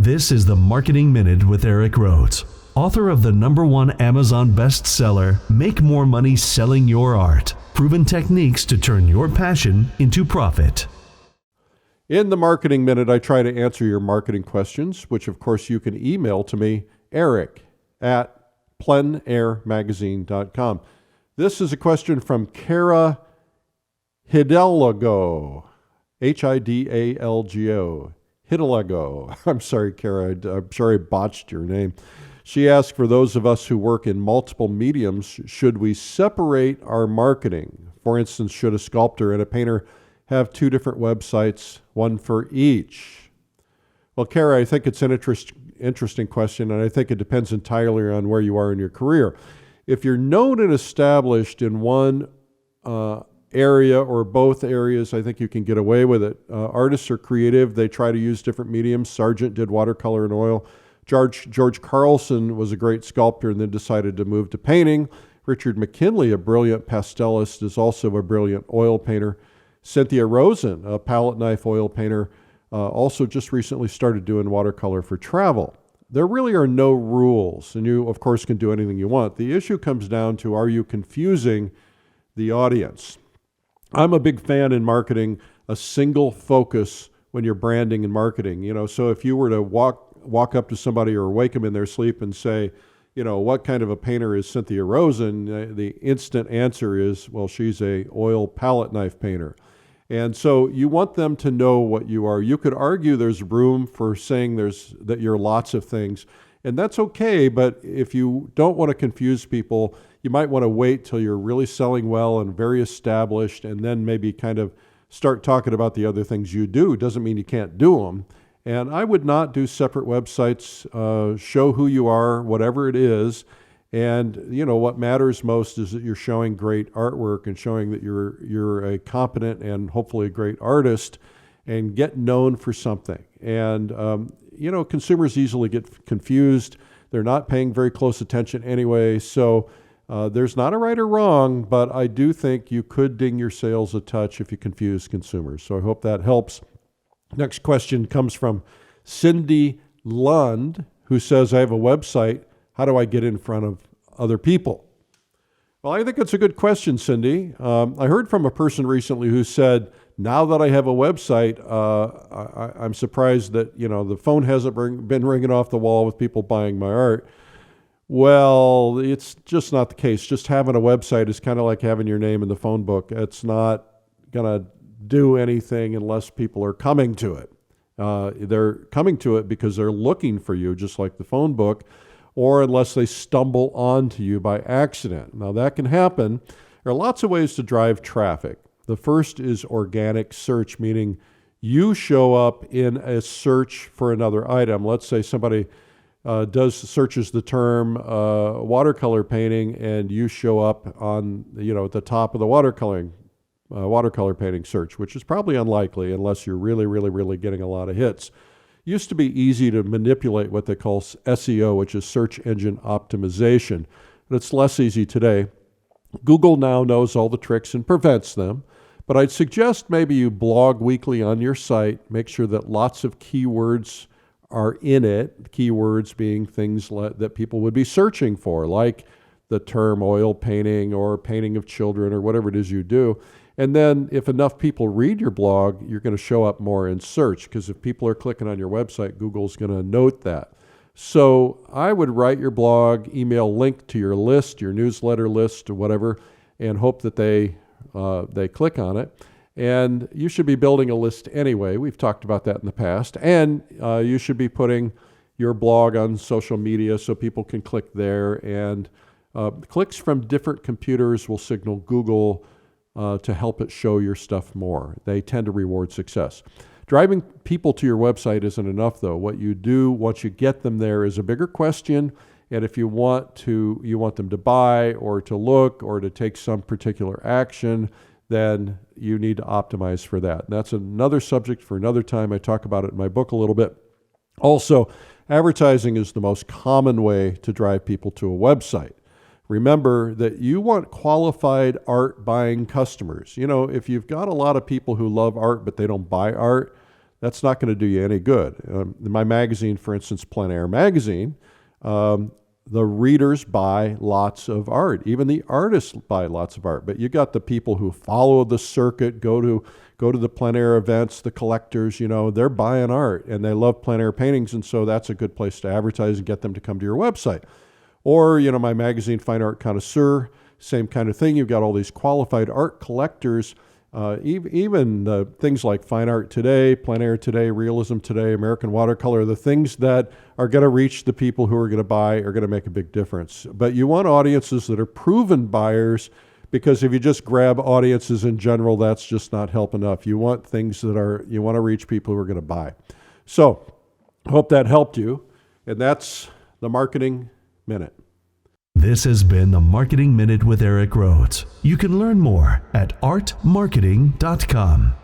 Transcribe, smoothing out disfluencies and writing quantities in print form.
This is the Marketing Minute with Eric Rhodes, author of the #1 Amazon bestseller, Make More Money Selling Your Art, Proven Techniques to Turn Your Passion into Profit. In the Marketing Minute, I try to answer your marketing questions, which of course you can email to me, eric@plenairmagazine.com. This is a question from Kara Hidalgo, Hidalgo. Hidalgo. I'm sorry, Kara. I'm sorry I botched your name. She asked, for those of us who work in multiple mediums, should we separate our marketing? For instance, should a sculptor and a painter have two different websites, one for each? Well, Kara, I think it's an interesting question, and I think it depends entirely on where you are in your career. If you're known and established in one area or both areas, I think you can get away with it. Artists are creative. They try to use different mediums. Sargent did watercolor and oil. George Carlson was a great sculptor and then decided to move to painting. Richard McKinley, a brilliant pastelist, is also a brilliant oil painter. Cynthia Rosen, a palette knife oil painter, also just recently started doing watercolor for travel. There really are no rules, and you, of course, can do anything you want. The issue comes down to, are you confusing the audience? I'm a big fan in marketing, a single focus when you're branding and marketing. So if you were to walk up to somebody or wake them in their sleep and say, what kind of a painter is Cynthia Rosen? The instant answer is, well, she's a oil palette knife painter. And so you want them to know what you are. You could argue there's room for saying that you're lots of things, and that's okay. But if you don't want to confuse people, you might want to wait till you're really selling well and very established, and then maybe kind of start talking about the other things you do. Doesn't mean you can't do them. And I would not do separate websites. Show who you are, whatever it is. And what matters most is that you're showing great artwork and showing that you're a competent and hopefully a great artist, and get known for something. And consumers easily get confused. They're not paying very close attention anyway. So there's not a right or wrong, but I do think you could ding your sales a touch if you confuse consumers. So I hope that helps. Next question comes from Cindy Lund, who says, I have a website. How do I get in front of other people? Well, I think it's a good question, Cindy. I heard from a person recently who said, now that I have a website, I'm surprised that the phone hasn't been ringing off the wall with people buying my art. Well, it's just not the case. Just having a website is kind of like having your name in the phone book. It's not going to do anything unless people are coming to it. They're coming to it because they're looking for you, just like the phone book, or unless they stumble onto you by accident. Now, that can happen. There are lots of ways to drive traffic. The first is organic search, meaning you show up in a search for another item. Let's say somebody searches the term watercolor painting, and you show up on at the top of the watercolor painting search, which is probably unlikely unless you're really, really, really getting a lot of hits. Used to be easy to manipulate what they call SEO, which is search engine optimization, but it's less easy today. Google now knows all the tricks and prevents them, but I'd suggest maybe you blog weekly on your site. Make sure that lots of keywords are in it, keywords being things that people would be searching for, like the term oil painting or painting of children or whatever it is you do. And then if enough people read your blog, you're going to show up more in search, because if people are clicking on your website, Google's going to note that. So I would write your blog, email link to your list, your newsletter list or whatever, and hope that they click on it. And you should be building a list anyway. We've talked about that in the past. And you should be putting your blog on social media so people can click there. And clicks from different computers will signal Google to help it show your stuff more. They tend to reward success. Driving people to your website isn't enough, though. What you do once you get them there is a bigger question. And if you want them to buy or to look or to take some particular action, then you need to optimize for that. And that's another subject for another time. I talk about it in my book a little bit. Also, advertising is the most common way to drive people to a website. Remember that you want qualified art buying customers. If you've got a lot of people who love art but they don't buy art, that's not going to do you any good. In my magazine, for instance, Plein Air Magazine, the readers buy lots of art. Even the artists buy lots of art. But you got the people who follow the circuit, go to the plein air events, the collectors, they're buying art and they love plein air paintings. And so that's a good place to advertise and get them to come to your website. Or, my magazine, Fine Art Connoisseur, same kind of thing. You've got all these qualified art collectors, even things like Fine Art Today, Plein Air Today, Realism Today, American Watercolor, the things that are going to reach the people who are going to buy are going to make a big difference. But you want audiences that are proven buyers, because if you just grab audiences in general, that's just not help enough. You want things you want to reach people who are going to buy. So I hope that helped you. And that's the Marketing Minute. This has been the Marketing Minute with Eric Rhodes. You can learn more at artmarketing.com.